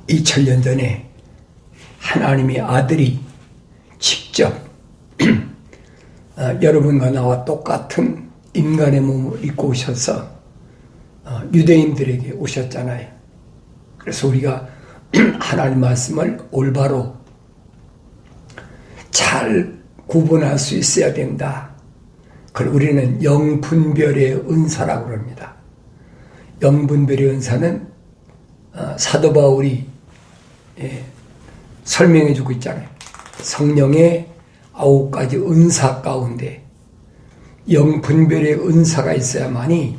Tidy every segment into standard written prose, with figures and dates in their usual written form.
2000년 전에 하나님의 아들이 직접 여러분과 나와 똑같은 인간의 몸을 입고 오셔서 유대인들에게 오셨잖아요. 그래서 우리가 하나님 말씀을 올바로 잘 구분할 수 있어야 된다. 그걸 우리는 영분별의 은사라고 그럽니다. 영분별의 은사는 사도 바울이 설명해 주고 있잖아요. 성령의 9가지 은사 가운데 영분별의 은사가 있어야만이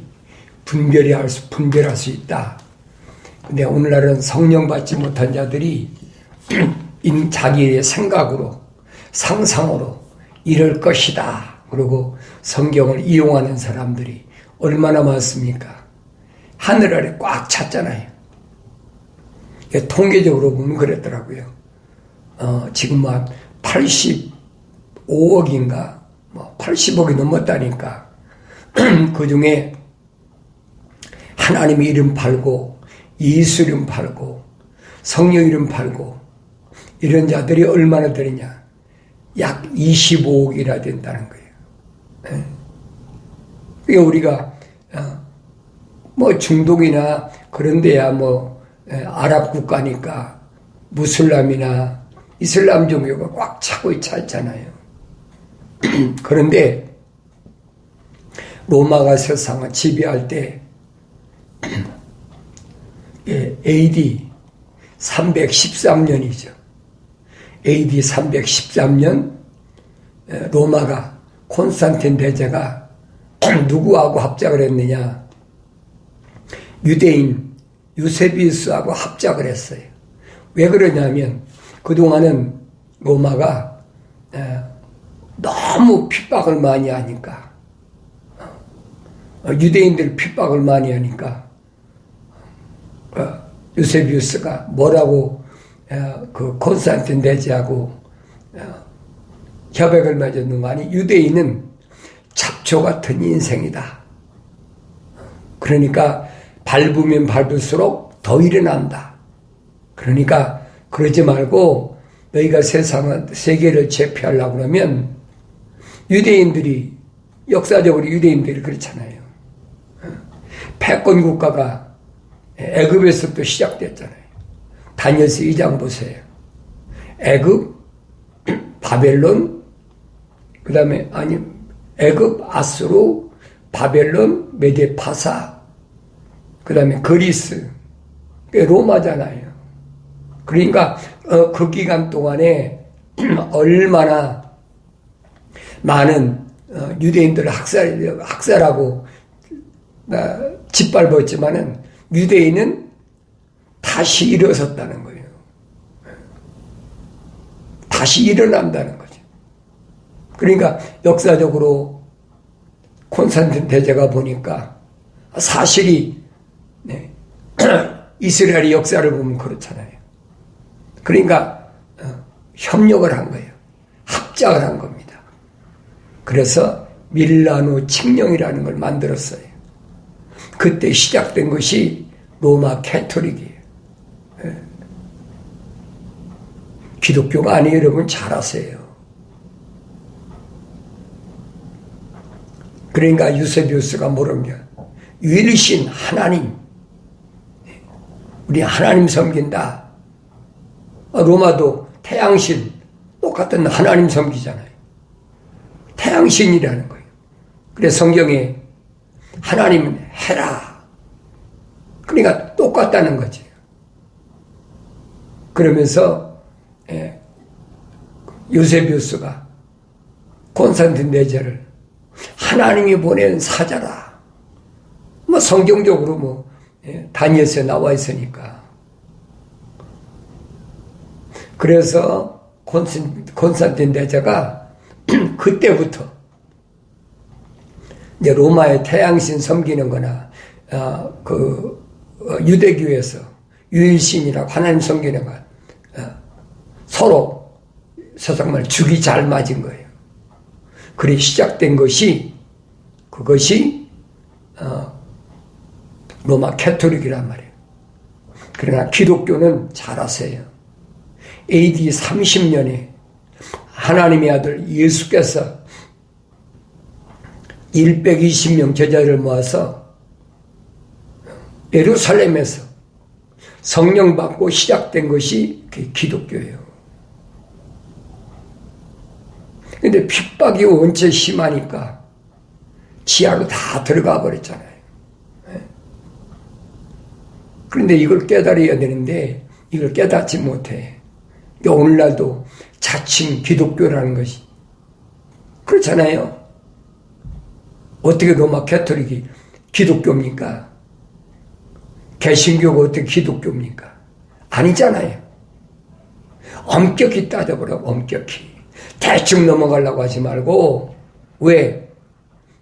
분별할 수 있다. 근데 오늘날은 성령 받지 못한 자들이 자기의 생각으로 상상으로 이럴 것이다. 그리고 성경을 이용하는 사람들이 얼마나 많습니까? 하늘 아래 꽉 찼잖아요. 통계적으로 보면 그랬더라고요. 지금 한 85억인가 80억이 넘었다니까. 그 중에 하나님의 이름 팔고 예수 이름 팔고 성령 이름 팔고 이런 자들이 얼마나 되느냐. 약 25억이나 된다는 거예요. 그러니까 우리가 중동이나 그런 데야 아랍 국가니까 무슬람이나 이슬람 종교가 꽉 차고 찼잖아요. 그런데 로마가 세상을 지배할 때 AD 313년이죠. AD 313년 로마가 콘스탄틴 대제가 누구하고 합작을 했느냐? 유대인 유세비우스하고 합작을 했어요. 왜 그러냐면 그동안은 로마가 너무 핍박을 많이 하니까 유대인들 핍박을 많이 하니까 유세비우스가 뭐라고 그 콘스탄틴 대제하고 협약을 맺었는가 하니 유대인은 잡초 같은 인생이다. 그러니까 밟으면 밟을수록 더 일어난다. 그러니까 그러지 말고 너희가 세계를 제패하려고 그러면 유대인들이 역사적으로 유대인들이 그렇잖아요. 패권 국가가 애굽에서부터 시작됐잖아요. 다니엘서 2장 보세요. 애굽, 바벨론, 그 다음에 애굽, 아수르, 바벨론, 메데 파사, 그 다음에 그리스, 로마잖아요. 그러니까 그 기간 동안에 얼마나 많은 유대인들을 학살하고 짓밟았지만은 유대인은 다시 일어섰다는 거예요. 다시 일어난다는 거죠. 그러니까 역사적으로 콘스탄틴 대제가 보니까 사실이 이스라엘의 역사를 보면 그렇잖아요. 그러니까 협력을 한 거예요. 합작을 한 겁니다. 그래서 밀라노 칙령이라는 걸 만들었어요. 그때 시작된 것이 로마 캐토릭이에요. 기독교가 아니에요. 여러분 잘 아세요. 그러니까 유세비우스가 뭐라면 유일신 하나님, 우리 하나님 섬긴다. 로마도 태양신 똑같은 하나님 섬기잖아요. 태양신이라는 거예요. 그래서 성경에 하나님은 해라. 그러니까 똑같다는 거지. 그러면서 유세비우스가 콘스탄틴 대제를 하나님이 보낸 사자라. 성경적으로 다니엘서에 나와 있으니까. 그래서 콘스탄틴 대제가 그때부터 이제 로마의 태양신 섬기는 거나 유대교에서 유일신이라고 하나님 섬기는 거 서로 세상말 죽이 잘 맞은 거예요. 그래 시작된 것이 그것이 로마 캐토릭이란 말이에요. 그러나 기독교는 잘 아세요. AD 30년에 하나님의 아들 예수께서 120명 제자를 모아서 예루살렘에서 성령 받고 시작된 것이 기독교예요. 근데 핍박이 원체 심하니까 지하로 다 들어가 버렸잖아요. 그런데 이걸 깨달아야 되는데 이걸 깨닫지 못해. 오늘날도 자칭 기독교라는 것이 그렇잖아요. 어떻게 로마 가톨릭이 기독교입니까? 개신교가 어떻게 기독교입니까? 아니잖아요. 엄격히 따져보라고. 엄격히. 대충 넘어가려고 하지 말고. 왜?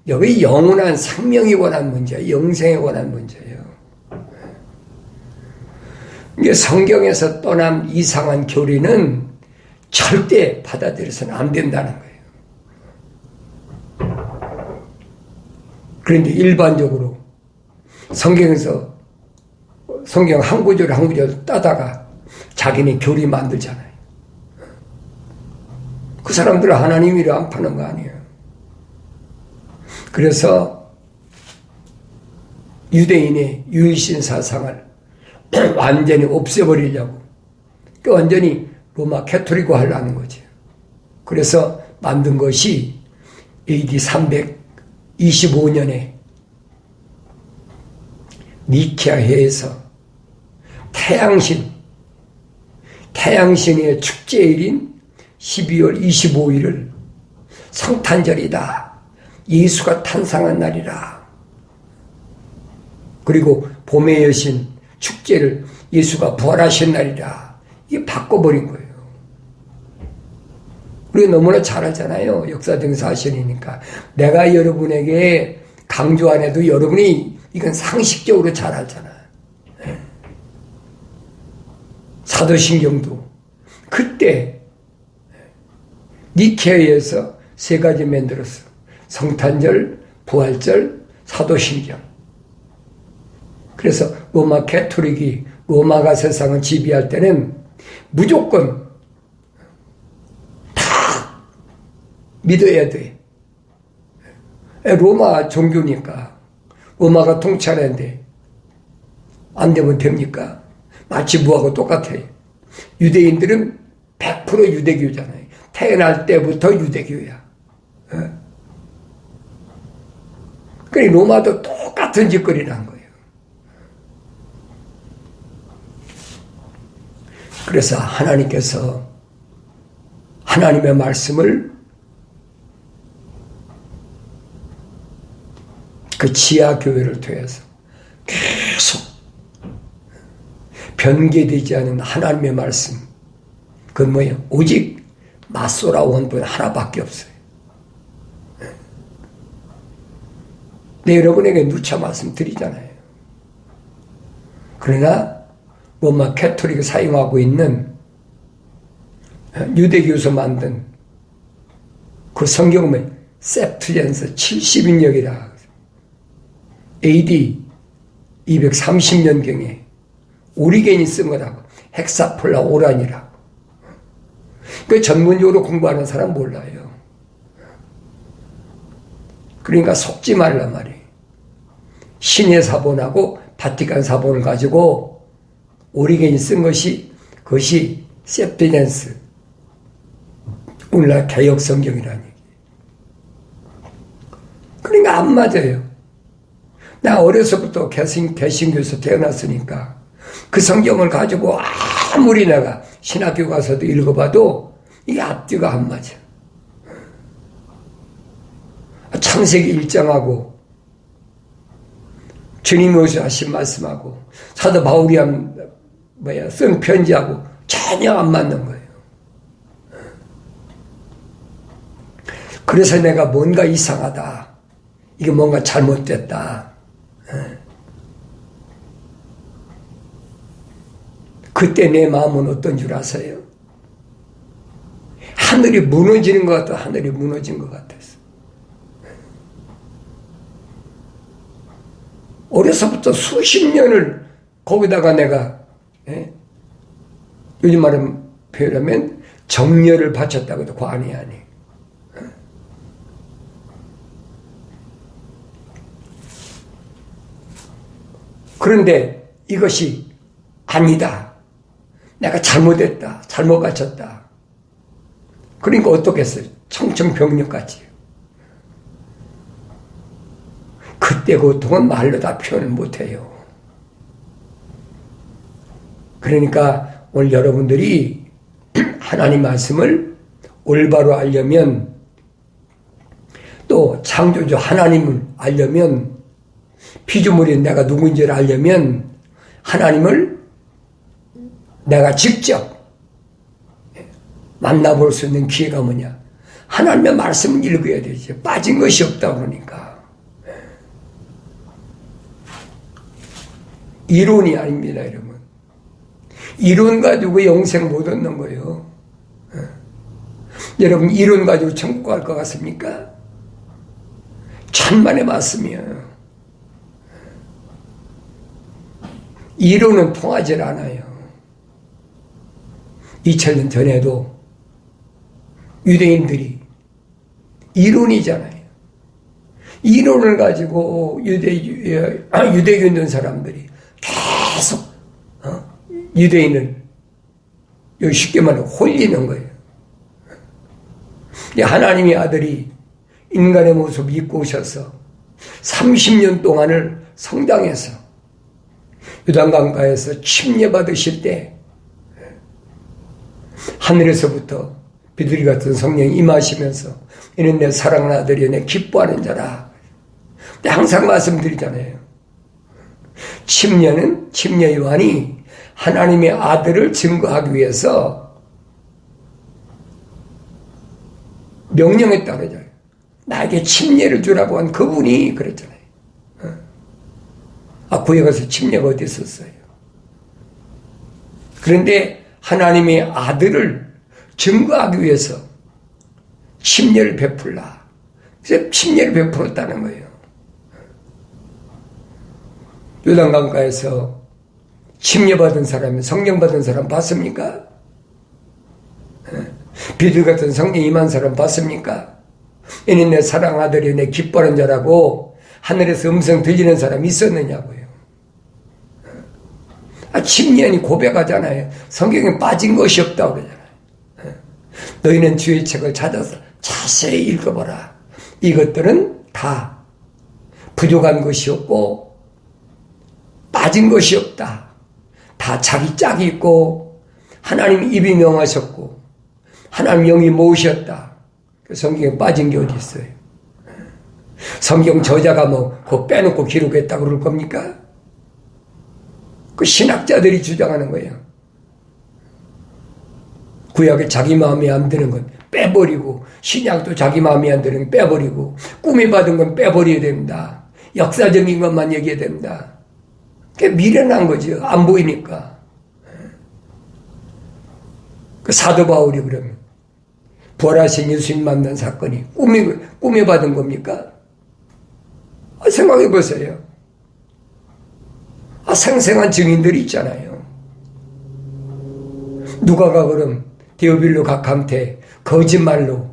여기 영원한 생명에 관한 문제예요. 영생에 관한 문제예요. 이게 성경에서 떠난 이상한 교리는 절대 받아들여서는 안 된다는 거예요. 그런데 일반적으로 성경에서 성경 한 구절 한 구절 따다가 자기네 교리 만들잖아요. 그 사람들은 하나님이라 안 파는 거 아니에요. 그래서 유대인의 유일신 사상을 완전히 없애버리려고 완전히 로마 가톨릭화 하려는 거죠. 그래서 만든 것이 AD 325년에 니케아 회에서 태양신의 축제일인 12월 25일을 성탄절이다. 예수가 탄생한 날이라. 그리고 봄의 여신 축제를 예수가 부활하신 날이라. 이게 바꿔버린 거예요. 우리가 너무나 잘 알잖아요. 역사적 사실이니까. 내가 여러분에게 강조 안 해도 여러분이 이건 상식적으로 잘 알잖아. 사도신경도 그때 니케아에서 세 가지 만들었어. 성탄절, 부활절, 사도신경. 그래서 로마 가톨릭이 로마가 세상을 지배할 때는 무조건 다 믿어야 돼. 로마 종교니까 로마가 통치하는데 안 되면 됩니까? 마치 뭐하고 똑같아요. 유대인들은 100% 유대교잖아요. 태어날 때부터 유대교야. 그러니 로마도 똑같은 짓거리를 한 거예요. 그래서 하나님께서 하나님의 말씀을 그 지하교회를 통해서 계속 변개되지 않은 하나님의 말씀, 그건 뭐예요? 오직 마소라 원분 하나밖에 없어요. 네, 여러분에게 누차 말씀드리잖아요. 그러나 로마 가톨릭이 사용하고 있는 유대교에서 만든 그 성경은 셉트젠스 70인역이라 AD 230년경에 오리겐이 쓴 거라고. 헥사폴라 오란이라고. 그 전문적으로 공부하는 사람 몰라요. 그러니까 속지 말란 말이에요. 신의 사본하고 바티칸 사본을 가지고 오리겐이 쓴 것이 그것이 셉트젠스 오늘날 개혁 성경이라는 얘기예요. 그러니까 안 맞아요. 나 어려서부터 개신교에서 태어났으니까 그 성경을 가지고 아무리 내가 신학교 가서도 읽어봐도 이게 앞뒤가 안 맞아. 창세기 1장하고 주님이 오셔 하신 말씀하고 사도 바울이 쓴 편지하고 전혀 안 맞는 거예요. 그래서 내가 뭔가 이상하다. 이게 뭔가 잘못됐다. 그때 내 마음은 어떤 줄 아세요? 하늘이 무너지는 것 같아. 하늘이 무너진 것 같았어. 어려서부터 수십 년을 거기다가 내가 예? 요즘 말은 표현하면 정열을 바쳤다고 해도 과언이 아니에요. 그런데 이것이 아니다. 내가 잘못했다. 잘못 갖췄다. 그러니까 어떻겠어요? 청천벽력같이. 그때 고통은 말로 다 표현을 못해요. 그러니까 오늘 여러분들이 하나님 말씀을 올바로 알려면, 또 창조주 하나님을 알려면, 피조물인 내가 누구인지를 알려면 하나님을 내가 직접 만나볼 수 있는 기회가 뭐냐? 하나님의 말씀을 읽어야 되지. 빠진 것이 없다 그러니까. 이론이 아닙니다, 여러분. 이론 가지고 영생 못 얻는 거예요. 여러분, 이론 가지고 천국 갈 것 같습니까? 천만의 말씀이에요. 이론은 통하지 않아요. 2000년 전에도 유대인들이 이론이잖아요. 이론을 가지고 유대교 있는 사람들이 계속 유대인을 쉽게 말해 홀리는 거예요. 하나님의 아들이 인간의 모습을 입고 오셔서 30년 동안을 성당에서 요단강가에서 침례받으실 때 하늘에서부터 비둘기 같은 성령이 임하시면서 이는 내 사랑하는 아들이여 내 기뻐하는 자라. 근데 항상 말씀드리잖아요. 침례 요한이 하나님의 아들을 증거하기 위해서 명령했다 그러잖아요. 나에게 침례를 주라고 한 그분이 그랬잖아요. 구약에서 침례가 어디 있었어요? 그런데 하나님의 아들을 증거하기 위해서 침례를 베풀라. 그래서 침례를 베풀었다는 거예요. 요단강가에서 침례받은 사람이, 성령 받은 사람 봤습니까? 비둘 같은 성령 임한 사람 봤습니까? 이는 내 사랑 아들이 내 기뻐하는 자라고 하늘에서 음성 들리는 사람이 있었느냐고요. 침례니 고백하잖아요. 성경에 빠진 것이 없다고 그러잖아요. 너희는 주의 책을 찾아서 자세히 읽어보라. 이것들은 다 부족한 것이 없고 빠진 것이 없다. 다 자기 짝이 있고 하나님 입이 명하셨고 하나님 영이 모으셨다. 성경에 빠진 게 어디 있어요? 성경 저자가 그거 빼놓고 기록했다고 그럴 겁니까? 그 신학자들이 주장하는 거예요. 구약에 자기 마음에 안 드는 건 빼버리고, 신약도 자기 마음에 안 드는 건 빼버리고, 꿈에 받은 건 빼버려야 됩니다. 역사적인 것만 얘기해야 됩니다. 그게 미련한 거죠. 안 보이니까. 그 사도 바울이 그러면 부활하신 예수님 만난 사건이 꿈에 받은 겁니까? 생각해 보세요. 생생한 증인들이 있잖아요. 누가가 그럼 데오빌로 각한테 거짓말로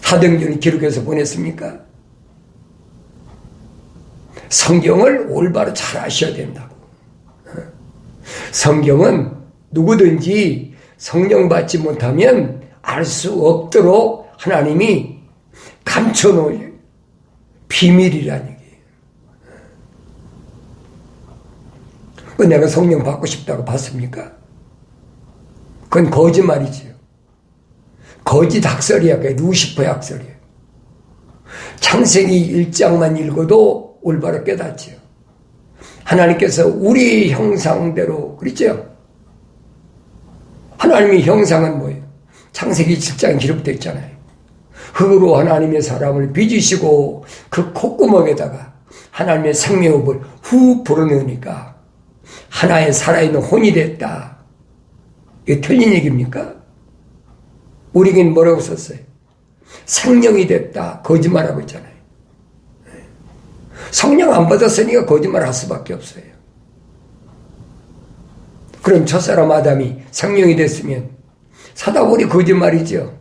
사도행전을 기록해서 보냈습니까? 성경을 올바로 잘 아셔야 된다고. 성경은 누구든지 성령 받지 못하면 알 수 없도록 하나님이 감춰놓은 비밀이라는 얘기예요. 내가 성령 받고 싶다고 봤습니까? 그건 거짓말이지요. 거짓 학설이야. 그게 루시퍼의 학설이에요. 창세기 1장만 읽어도 올바로 깨닫지요. 하나님께서 우리 형상대로, 그렇죠? 하나님의 형상은 뭐예요? 창세기 7장에 기록되어 있잖아요. 흙으로 하나님의 사람을 빚으시고 그 콧구멍에다가 하나님의 생명흡을 훅 불어넣으니까 하나의 살아있는 혼이 됐다. 이게 틀린 얘기입니까? 우리에게는 뭐라고 썼어요? 생명이 됐다. 거짓말하고 있잖아요. 성령 안 받았으니까 거짓말 할 수밖에 없어요. 그럼 첫사람 아담이 생명이 됐으면 사도 바울이 거짓말이죠.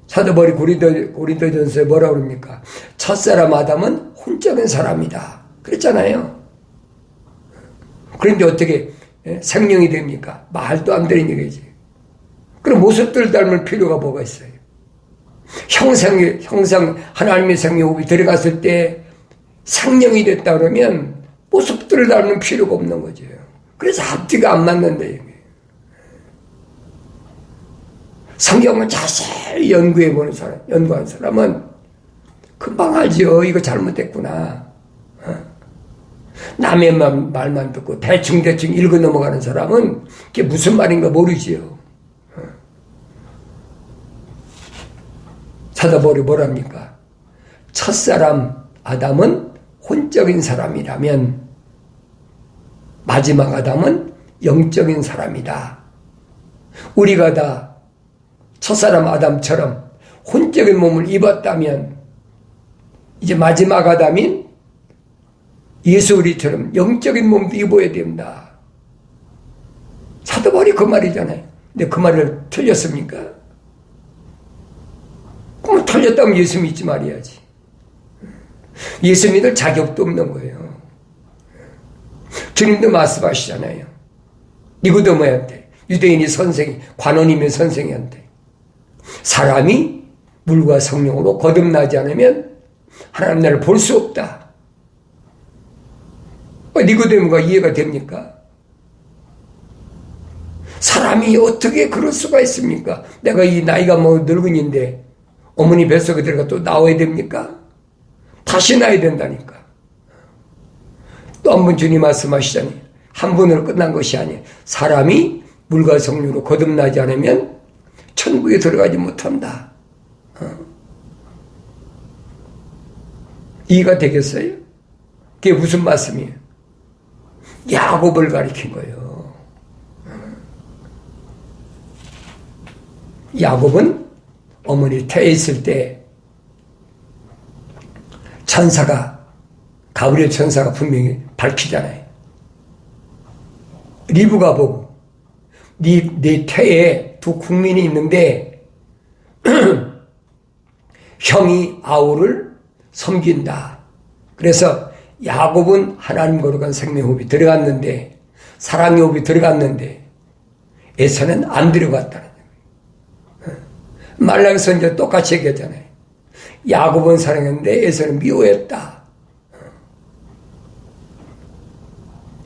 사도 바울이 고린도전서에 뭐라 그럽니까? 첫사람 아담은 혼적인 사람이다 그랬잖아요. 그런데 어떻게 생명이 됩니까? 말도 안 되는 얘기지. 그럼 모습들 닮을 필요가 뭐가 있어요? 형상 하나님의 생명이 들어갔을 때 생명이 됐다 그러면 모습들을 닮는 필요가 없는 거죠. 그래서 앞뒤가 안 맞는다 얘기예요. 성경을 자세히 연구해보는 사람, 연구한 사람은 금방 알죠. 이거 잘못됐구나. 남의 말만 듣고 대충 읽어 넘어가는 사람은 그게 무슨 말인가 모르지요. 사도 바울이 뭐랍니까? 첫사람 아담은 혼적인 사람이라면 마지막 아담은 영적인 사람이다. 우리가 다 첫사람 아담처럼 혼적인 몸을 입었다면 이제 마지막 아담인 예수 우리처럼 영적인 몸도 입어야 된다. 사도 바울이 그 말이잖아요. 근데 그 말을 틀렸습니까? 그럼 틀렸다면 예수 믿지 말아야지. 예수 믿을 자격도 없는 거예요. 주님도 말씀하시잖아요. 니고데모한테, 유대인이 선생이, 관원이면 선생한테 사람이 물과 성령으로 거듭나지 않으면 하나님 나라를 볼 수 없다. 니고데모가 이해가 됩니까? 사람이 어떻게 그럴 수가 있습니까? 내가 이 나이가 뭐 늙은인데 어머니 뱃속에 들어가 또 나와야 됩니까? 다시 나야 된다니까. 또 한 번 주님 말씀하시자니 한 번으로 끝난 것이 아니에요. 사람이 물과 성령으로 거듭나지 않으면 천국에 들어가지 못한다. 이해가 되겠어요? 그게 무슨 말씀이에요? 야곱을 가리킨 거예요. 야곱은 어머니 태에 있을 때 천사가, 가브리엘 천사가 분명히 밝히잖아요. 리브가 보고 네 태에 두 국민이 있는데 형이 아우를 섬긴다. 그래서 야곱은 하나님 거룩한 생명호흡이 들어갔는데, 사랑의 호흡이 들어갔는데 에서는 안 들어갔다는 거예요. 말라기서 이제 똑같이 얘기하잖아요. 야곱은 사랑했는데 에서는 미워했다.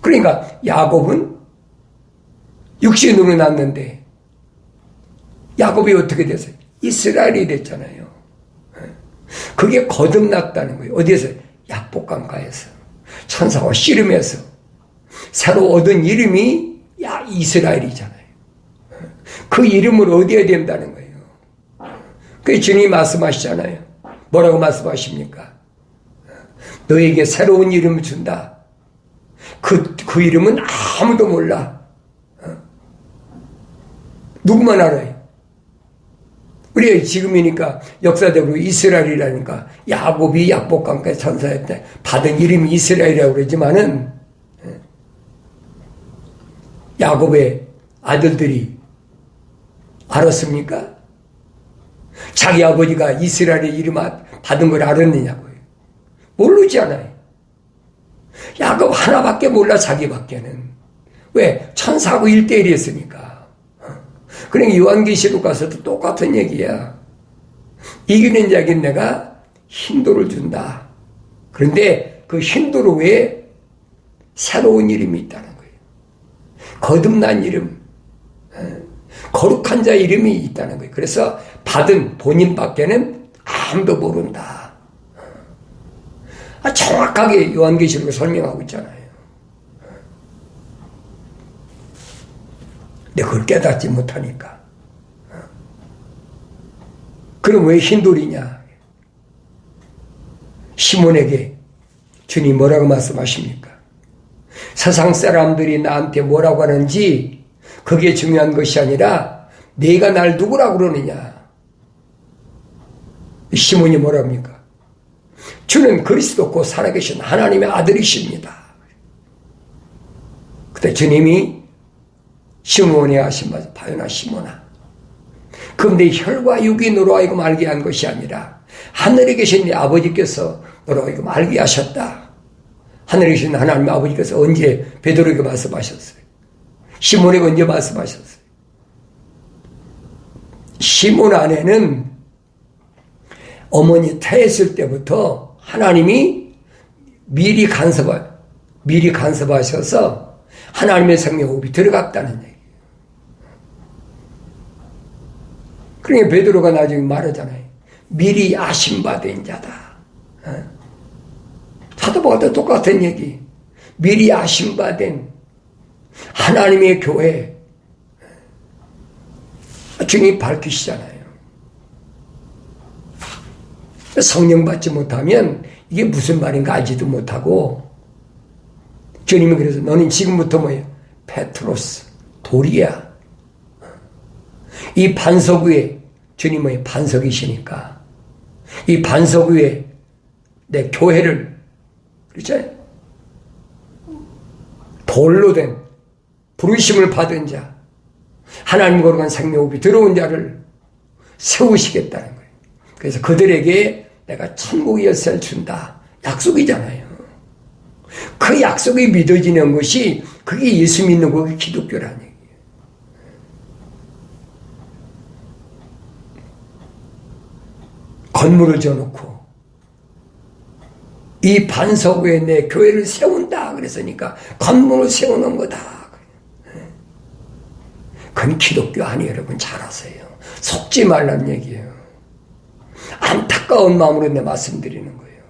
그러니까 야곱은 육신으로 났는데 야곱이 어떻게 됐어요? 이스라엘이 됐잖아요. 그게 거듭났다는 거예요. 어디에서? 약복강가에서 천사와 씨름해서 새로 얻은 이름이 이스라엘이잖아요. 그 이름을 얻어야 된다는 거예요. 그 주님이 말씀하시잖아요. 뭐라고 말씀하십니까? 너에게 새로운 이름을 준다. 그 이름은 아무도 몰라. 누구만 알아요. 우리가 지금이니까 역사적으로 이스라엘이라니까 야곱이 약복강가의 천사였대 받은 이름이 이스라엘이라고 그러지만은 야곱의 아들들이 알았습니까? 자기 아버지가 이스라엘의 이름 받은 걸 알았느냐고요. 모르지 않아요. 야곱 하나밖에 몰라, 자기밖에는. 왜? 천사하고 1대1이었으니까. 그러니까 요한계시록 가서도 똑같은 얘기야. 이기는 자에게 내가 힌도를 준다. 그런데 그 힌도로 외에 새로운 이름이 있다는 거예요. 거듭난 이름, 거룩한 자 이름이 있다는 거예요. 그래서 받은 본인밖에는 아무도 모른다. 정확하게 요한계시록을 설명하고 있잖아요. 근데 그걸 깨닫지 못하니까. 그럼 왜 힌돌이냐? 시몬에게 주님 뭐라고 말씀하십니까? 세상 사람들이 나한테 뭐라고 하는지 그게 중요한 것이 아니라 네가 날 누구라고 그러느냐? 시몬이 뭐랍니까? 주는 그리스도 곧 살아계신 하나님의 아들이십니다. 그때 주님이 시몬의 아심바 바요나 시몬아. 그런데 혈과 육이 너로 하여금 알게 한 것이 아니라 하늘에 계신 네 아버지께서 너로 하여금 알게 하셨다. 하늘에 계신 하나님 아버지께서 언제 베드로에게 말씀하셨어요? 시몬에게 언제 말씀하셨어요? 시몬 안에는 어머니 태했을 때부터 하나님이 미리 간섭하셔서 하나님의 생명호흡이 들어갔다는 얘기예요. 그러니까 베드로가 나중에 말하잖아요. 미리 아심받은 자다. 사도바울도 똑같은 얘기. 미리 아심받은 하나님의 교회. 주님이 밝히시잖아요. 성령 받지 못하면 이게 무슨 말인가 알지도 못하고, 주님이 그래서 너는 지금부터 뭐예요? 페트로스, 돌이야. 이 반석 위에, 주님 뭐예요? 반석이시니까. 이 반석 위에 내 교회를, 그렇죠? 돌로 된, 부르심을 받은 자, 하나님 거룩한 생명호흡이 들어온 자를 세우시겠다는 거예요. 그래서 그들에게 내가 천국의 열쇠를 준다. 약속이잖아요. 그 약속이 믿어지는 것이 그게 예수 믿는 거기 기독교라는 얘기예요. 건물을 지어놓고 이 반석 위에 내 교회를 세운다 그랬으니까 건물을 세우는 거다. 그건 기독교 아니에요. 여러분 잘 아세요. 속지 말란 얘기예요. 안타까운 마음으로 내 말씀드리는 거예요.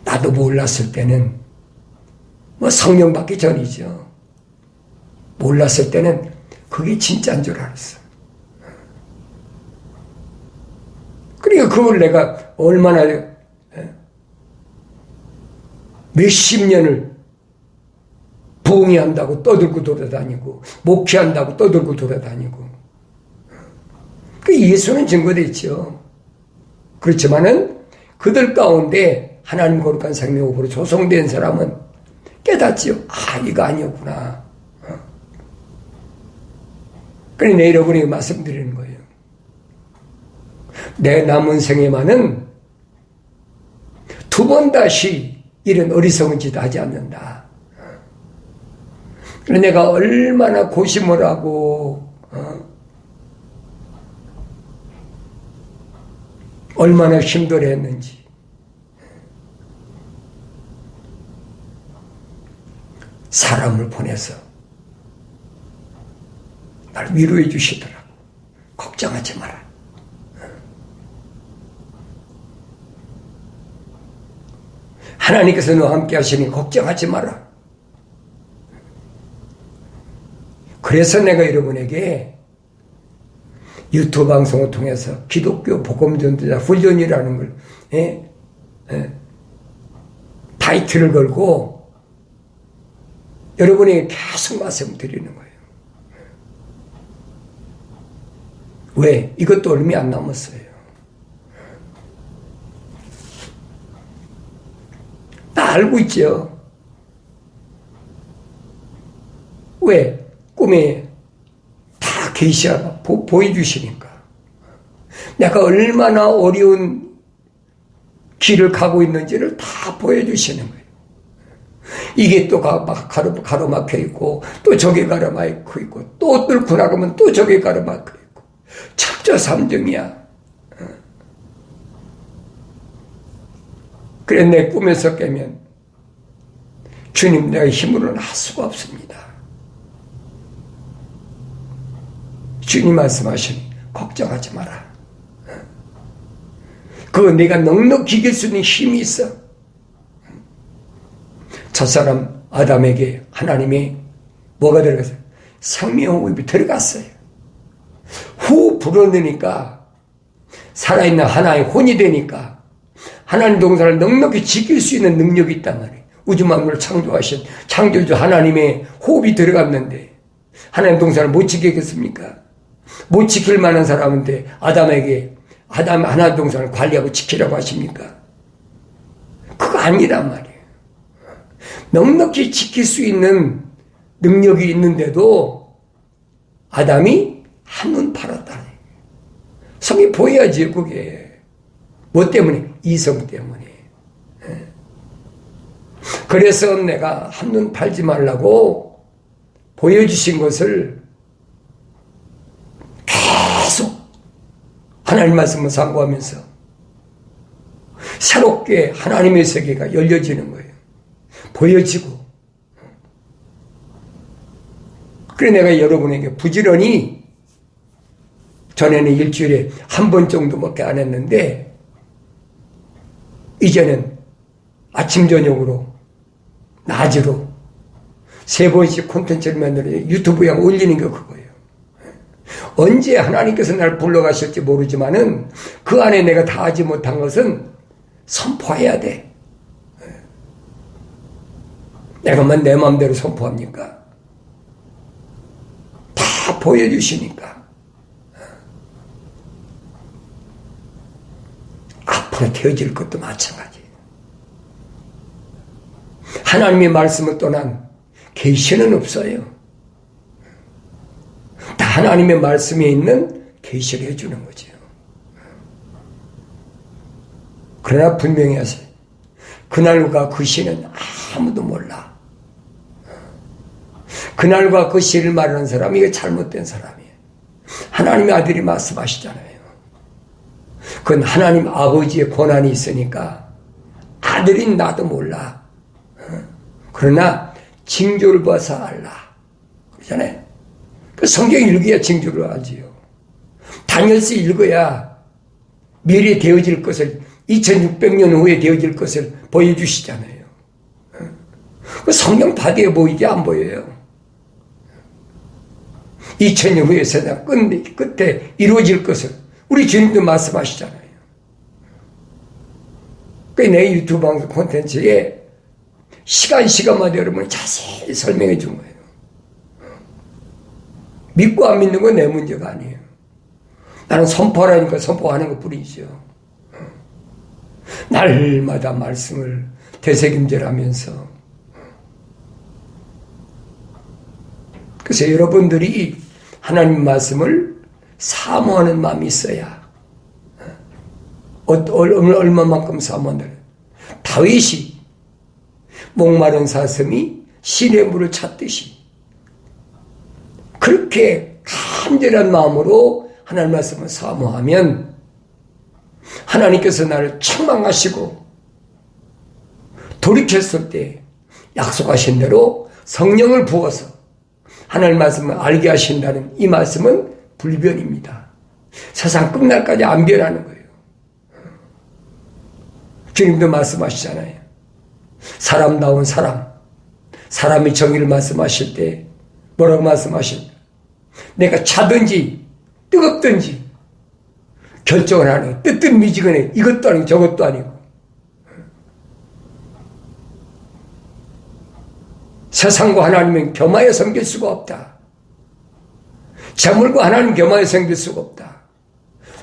나도 몰랐을 때는 뭐 성령 받기 전이죠. 몰랐을 때는 그게 진짜인 줄 알았어. 그러니까 그걸 내가 얼마나 몇십 년을 부흥회한다고 떠들고 돌아다니고 목회한다고 떠들고 돌아다니고 그 예수는 증거되어 있죠. 그렇지만은 그들 가운데 하나님 거룩한 생명호흡으로 조성된 사람은 깨닫지요. 아, 이거 아니었구나. 그러니 내 여러분에게 말씀드리는 거예요. 내 남은 생에만은 두 번 다시 이런 어리석은 짓 하지 않는다. 그래서 내가 얼마나 고심을 하고 얼마나 힘들어 했는지 사람을 보내서 날 위로해 주시더라고. 걱정하지 마라. 하나님께서 너와 함께 하시니 걱정하지 마라. 그래서 내가 여러분에게 유튜브 방송을 통해서 기독교 복음전도자 훈련이라는 걸 타이틀을 걸고 여러분에게 계속 말씀드리는 거예요. 왜? 이것도 얼마 안 남았어요. 다 알고 있죠. 왜? 꿈에 다 계시하고 보여주시니까. 내가 얼마나 어려운 길을 가고 있는지를 다 보여주시는 거예요. 이게 또 가로막혀 있고, 또 저게 가로막혀 있고, 또 뚫고 나가면 또 저게 가로막혀 있고, 첩저삼정이야. 그래, 내 꿈에서 깨면, 주님, 내가 힘으로는 할 수가 없습니다. 주님 말씀하시니, 걱정하지 마라. 그거 내가 넉넉히 이길 수 있는 힘이 있어. 첫사람 아담에게 하나님이 뭐가 들어갔어요? 생명호흡이 들어갔어요. 후 불어넣으니까 살아있는 하나의 혼이 되니까 하나님 동산을 넉넉히 지킬 수 있는 능력이 있단 말이에요. 우주 만물을 창조하신 창조주 하나님의 호흡이 들어갔는데 하나님 동산을 못 지키겠습니까? 못 지킬 만한 사람인데 아담에게 아담 하나님 동산을 관리하고 지키라고 하십니까? 그거 아니란 말이에요. 넉넉히 지킬 수 있는 능력이 있는데도 아담이 한눈 팔았다. 성이 보여야지, 그게. 뭐 때문에? 이성 때문에. 그래서 내가 한눈 팔지 말라고 보여주신 것을 계속 하나님 말씀을 상고하면서 새롭게 하나님의 세계가 열려지는 거예요. 보여지고. 그래 내가 여러분에게 부지런히 전에는 일주일에 한 번 정도밖에 안 했는데 이제는 아침 저녁으로 낮으로 3번씩 콘텐츠를 만들어 유튜브에 올리는 게 그거예요. 언제 하나님께서 날 불러가실지 모르지만은 그 안에 내가 다 하지 못한 것은 선포해야 돼. 내가만 내 마음대로 선포합니까? 다 보여주시니까. 앞으로 되어질 것도 마찬가지예요. 하나님의 말씀을 떠난 계시는 없어요. 다 하나님의 말씀에 있는 계시를 해주는 거죠. 그러나 분명히 하세요. 그날과 그 시는 아무도 몰라. 그날과 그 시를 말하는 사람이 이게 잘못된 사람이에요. 하나님의 아들이 말씀하시잖아요. 그건 하나님 아버지의 권한이 있으니까 아들인 나도 몰라. 그러나 징조를 봐서 알라. 그러잖아요. 그 성경 읽어야 징조를 알지요. 다니엘서 읽어야 미래에 되어질 것을 2600년 후에 되어질 것을 보여주시잖아요. 그 성경 바디에 보이게 안 보여요. 2000년 후에 세상 끝에 이루어질 것을 우리 주님도 말씀하시잖아요. 내 유튜브 방송 콘텐츠에 시간마다 여러분이 자세히 설명해 준 거예요. 믿고 안 믿는 건 내 문제가 아니에요. 나는 선포하라니까 선포하는 것 뿐이죠. 날마다 말씀을 되새김질하면서. 그래서 여러분들이 하나님 말씀을 사모하는 마음이 있어야 얼마만큼 사모한다. 다윗이 목마른 사슴이 시냇물을 찾듯이 그렇게 간절한 마음으로 하나님 말씀을 사모하면 하나님께서 나를 책망하시고 돌이켰을 때 약속하신 대로 성령을 부어서 하나님 말씀을 알게 하신다는 이 말씀은 불변입니다. 세상 끝날까지 안 변하는 거예요. 주님도 말씀하시잖아요. 사람다운 사람의 정의를 말씀하실 때 뭐라고 말씀하십니까? 내가 차든지 뜨겁든지 결정을 하네. 뜨뜻 미지근해. 이것도 아니고 저것도 아니고. 세상과 하나님은 겸하여 섬길 수가 없다. 재물과 하나님 겸하여 섬길 수가 없다.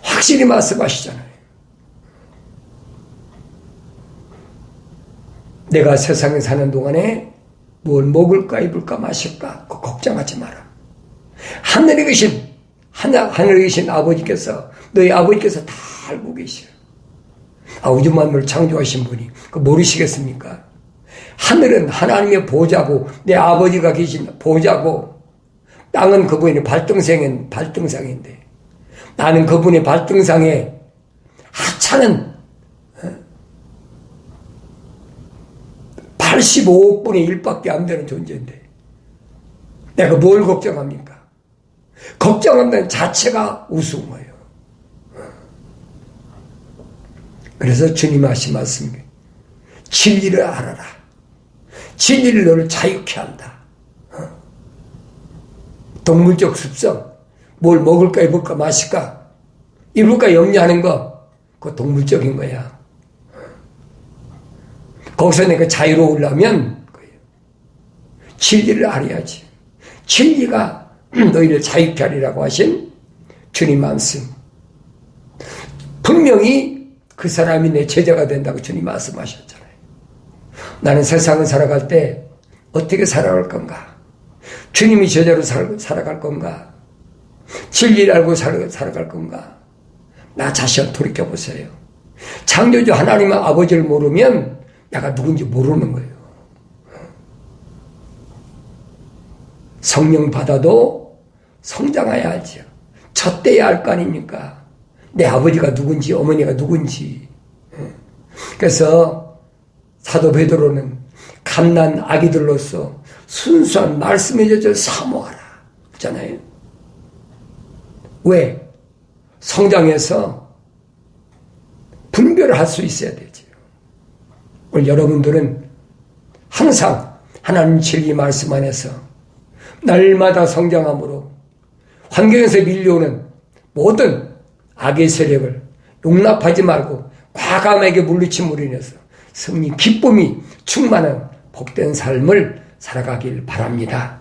확실히 말씀하시잖아요. 내가 세상에 사는 동안에 뭘 먹을까 입을까 마실까 그거 걱정하지 마라. 하늘에 계신 아버지께서 너희 아버지께서 다 알고 계셔요. 우주 만물을 창조하신 분이 그거 모르시겠습니까? 하늘은 하나님의 보좌고 내 아버지가 계신 보좌고 땅은 그분의 발등상인데 나는 그분의 발등상에 하찮은 85억 분의 1밖에 안 되는 존재인데 내가 뭘 걱정합니까? 걱정한다는 자체가 우스운 거예요. 그래서 주님 하신 말씀이 진리를 알아라. 진리를 너를 자유케 한다. 동물적 습성, 뭘 먹을까 입을까 마실까 입을까 염려하는 거 그거 동물적인 거야. 거기서 내가 자유로우려면 진리를 알아야지. 진리가 너희를 자유케 하리라고 하신 주님 말씀. 분명히 그 사람이 내 제자가 된다고 주님 말씀하셨잖아요. 나는 세상을 살아갈 때 어떻게 살아갈 건가? 주님이 제자로 살아갈 건가? 진리를 알고 살아갈 건가? 나 자신 돌이켜보세요. 창조주 하나님의 아버지를 모르면 내가 누군지 모르는 거예요. 성령 받아도 성장해야 알죠. 젖대야 할 거 아닙니까? 내 아버지가 누군지 어머니가 누군지. 그래서 사도 베드로는 갓난 아기들로서 순수한 말씀의 젖을 사모하라 그랬잖아요. 왜? 성장해서 분별을 할 수 있어야 되죠. 오늘 여러분들은 항상 하나님 진리 말씀 안에서 날마다 성장함으로 환경에서 밀려오는 모든 악의 세력을 용납하지 말고 과감하게 물리침으로 인해서 승리, 기쁨이 충만한 복된 삶을 살아가길 바랍니다.